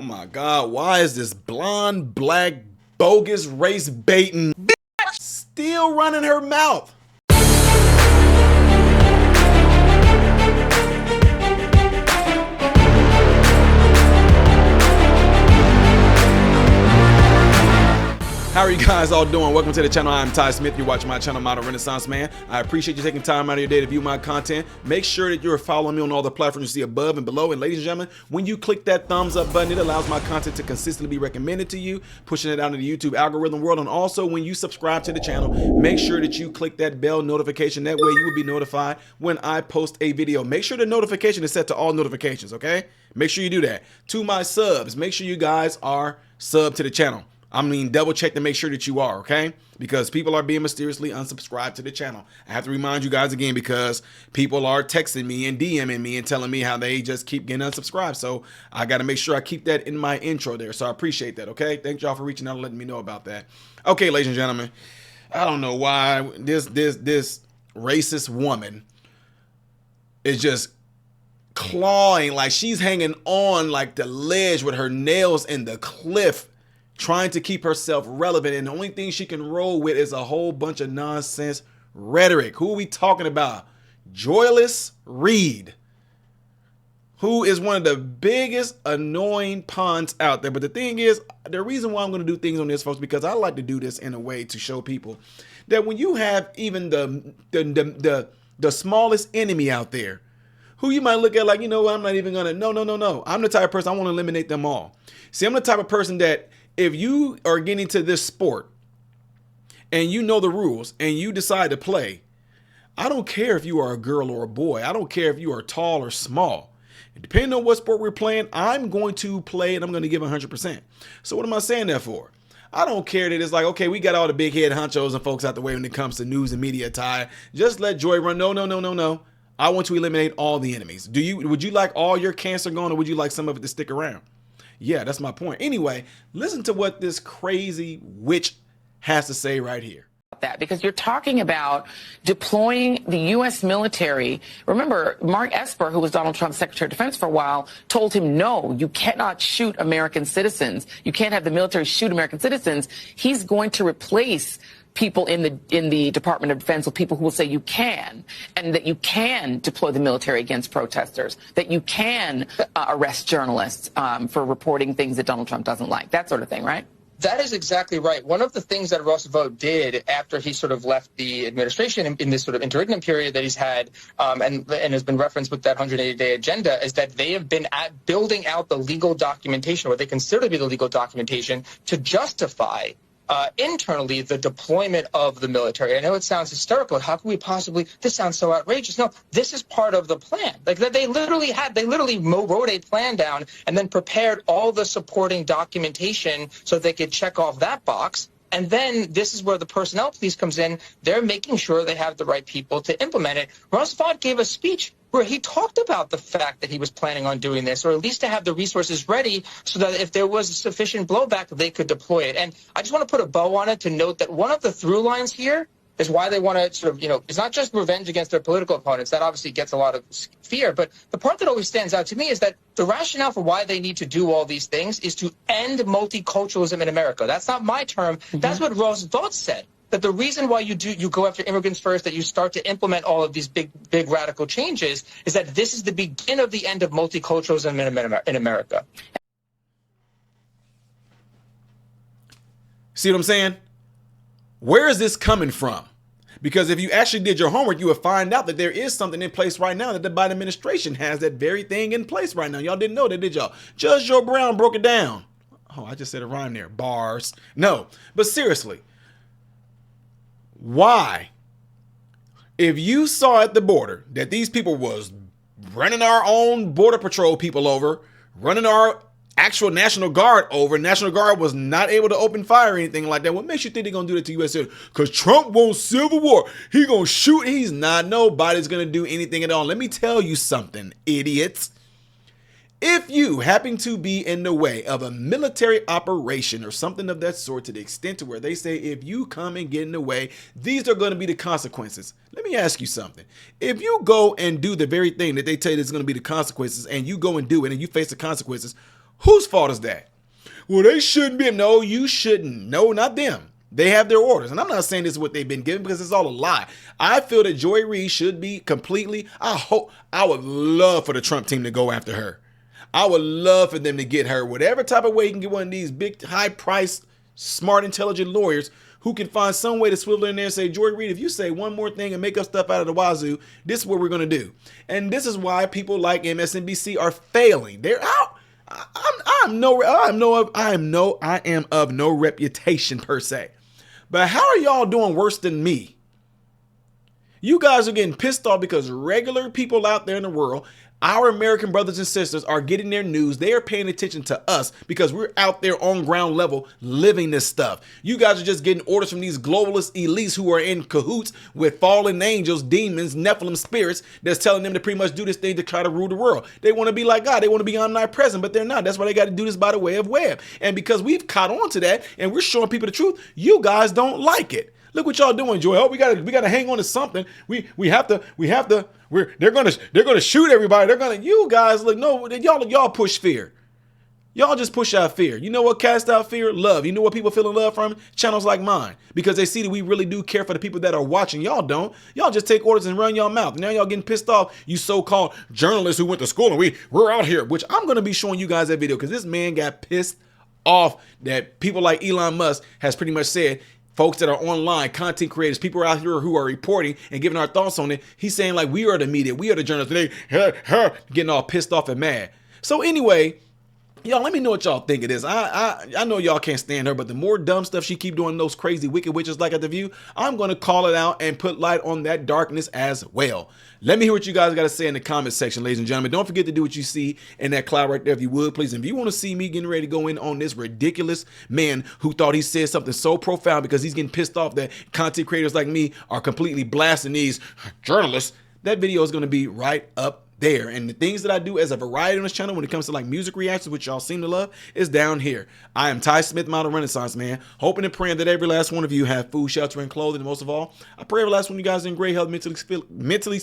Oh my God, why is this blonde, black, bogus, race baiting bitch still running her mouth? How are you guys all doing? Welcome to the channel. I'm Ty Smith. You're watching my channel, Modern Renaissance Man. I appreciate you taking time out of your day to view my content. Make sure that you're following me on all the platforms you see above and below. And ladies and gentlemen, when you click that thumbs up button, it allows my content to consistently be recommended to you, pushing it out in the YouTube algorithm world. And also, when you subscribe to the channel, make sure that you click that bell notification. That way you will be notified when I post a video. Make sure the notification is set to all notifications, okay? Make sure you do that. To my subs, make sure you guys are subbed to the channel. I mean, double check to make sure that you are, okay? Because people are being mysteriously unsubscribed to the channel. I have to remind you guys again because people are texting me and DMing me and telling me how they just keep getting unsubscribed. So I got to make sure I keep that in my intro there. So I appreciate that, okay? Thank y'all for reaching out and letting me know about that. Okay, ladies and gentlemen, I don't know why this racist woman is just clawing like she's hanging on like the ledge with her nails in the cliff, trying to keep herself relevant, and the only thing she can roll with is a whole bunch of nonsense rhetoric. Who are we talking about? Joy Ried, who is one of the biggest annoying pawns out there. But the thing is, the reason why I'm going to do things on this, folks, because I like to do this in a way to show people that when you have even the smallest enemy out there, who you might look at like, you know what, I'm not even going to, no. I'm the type of person, I want to eliminate them all. See, I'm the type of person that if you are getting to this sport and you know the rules and you decide to play, I don't care if you are a girl or a boy. I don't care if you are tall or small. Depending on what sport we're playing, I'm going to play and I'm going to give 100%. So what am I saying that for? I don't care that it's like, okay, we got all the big head honchos and folks out the way when it comes to news and media tie. Just let Joy run. No. I want to eliminate all the enemies. Would you like all your cancer gone, or would you like some of it to stick around? Yeah, that's my point. Anyway, listen to what this crazy witch has to say right here. That because you're talking about deploying the U.S. military. Remember, Mark Esper, who was Donald Trump's Secretary of Defense for a while, told him, no, you cannot shoot American citizens. You can't have the military shoot American citizens. He's going to replace people in the Department of Defense with people who will say you can, and that you can deploy the military against protesters, that you can arrest journalists for reporting things that Donald Trump doesn't like, that sort of thing, right? That is exactly right. One of the things that Roosevelt did after he sort of left the administration in this sort of interregnum period that he's had and has been referenced with that 180-day agenda is that they have been building out the legal documentation, or what they consider to be the legal documentation, to justify internally the deployment of the military. I know it sounds hysterical. How can we possibly, this sounds so outrageous. No, this is part of the plan. Like they literally wrote a plan down and then prepared all the supporting documentation so they could check off that box. And then this is where the personnel piece comes in. They're making sure they have the right people to implement it. Roosevelt gave a speech where he talked about the fact that he was planning on doing this, or at least to have the resources ready so that if there was sufficient blowback, they could deploy it. And I just want to put a bow on it to note that one of the through lines here is why they want to sort of, it's not just revenge against their political opponents. That obviously gets a lot of fear. But the part that always stands out to me is that the rationale for why they need to do all these things is to end multiculturalism in America. That's not my term. That's what Roosevelt said. That the reason why you go after immigrants first, that you start to implement all of these big radical changes, is that this is the beginning of the end of multiculturalism in America. See what I'm saying? Where is this coming from? Because if you actually did your homework, you would find out that there is something in place right now, that the Biden administration has that very thing in place right now. Y'all didn't know that, did y'all? Judge Joe Brown broke it down. Oh, I just said a rhyme there. Bars. No, but seriously. Why? If you saw at the border that these people was running our own border patrol people over, running our actual National Guard over, National Guard was not able to open fire or anything like that, what makes you think they're going to do that to U.S. citizens? Because Trump wants civil war. He going to shoot. He's not. Nobody's going to do anything at all. Let me tell you something, idiots. If you happen to be in the way of a military operation or something of that sort, to the extent to where they say if you come and get in the way, these are going to be the consequences. Let me ask you something. If you go and do the very thing that they tell you is going to be the consequences, and you go and do it and you face the consequences, Whose fault is that? Well, they shouldn't be. No, you shouldn't. No, not them. They have their orders. And I'm not saying this is what they've been given because it's all a lie. I feel that Joy Reid should be completely, I would love for the Trump team to go after her. I would love for them to get her whatever type of way you can get one of these big, high-priced, smart, intelligent lawyers who can find some way to swivel in there and say, Joy Reid, if you say one more thing and make up stuff out of the wazoo, this is what we're going to do. And this is why people like MSNBC are failing. They're out. I am of no reputation per se. But how are y'all doing worse than me? You guys are getting pissed off because regular people out there in the world, our American brothers and sisters, are getting their news. They are paying attention to us because we're out there on ground level living this stuff. You guys are just getting orders from these globalist elites who are in cahoots with fallen angels, demons, Nephilim spirits that's telling them to pretty much do this thing to try to rule the world. They want to be like God. They want to be omnipresent, but they're not. That's why they got to do this by the way of web. And because we've caught on to that and we're showing people the truth, you guys don't like it. Look what y'all doing, Joy. Oh, we gotta hang on to something. They're gonna shoot everybody. You guys look, no, y'all push fear. Y'all just push out fear. You know what cast out fear? Love. You know what people feel in love from? Channels like mine. Because they see that we really do care for the people that are watching. Y'all don't. Y'all just take orders and run your mouth. Now y'all getting pissed off. You so-called journalists who went to school and we're out here. Which I'm gonna be showing you guys that video because this man got pissed off that people like Elon Musk has pretty much said, folks that are online, content creators, people out here who are reporting and giving our thoughts on it. He's saying like, we are the media, we are the journalists. They getting all pissed off and mad. So anyway, y'all, let me know what y'all think of this. I know y'all can't stand her, but the more dumb stuff she keep doing, those crazy wicked witches like at The View, I'm going to call it out and put light on that darkness as well. Let me hear what you guys got to say in the comment section, ladies and gentlemen. Don't forget to do what you see in that cloud right there if you would, please. And if you want to see me getting ready to go in on this ridiculous man who thought he said something so profound because he's getting pissed off that content creators like me are completely blasting these journalists, that video is going to be right up there. And the things that I do as a variety on this channel when it comes to like music reactions, which y'all seem to love, is down here. I am Ty Smith, Model Renaissance Man, hoping and praying that every last one of you have food, shelter, and clothing. And most of all, I pray every last one of you guys are in great health, mentally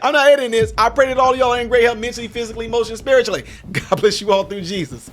I'm not editing this. I pray that all of y'all are in great health, mentally, physically, emotionally, spiritually. God bless you all through Jesus.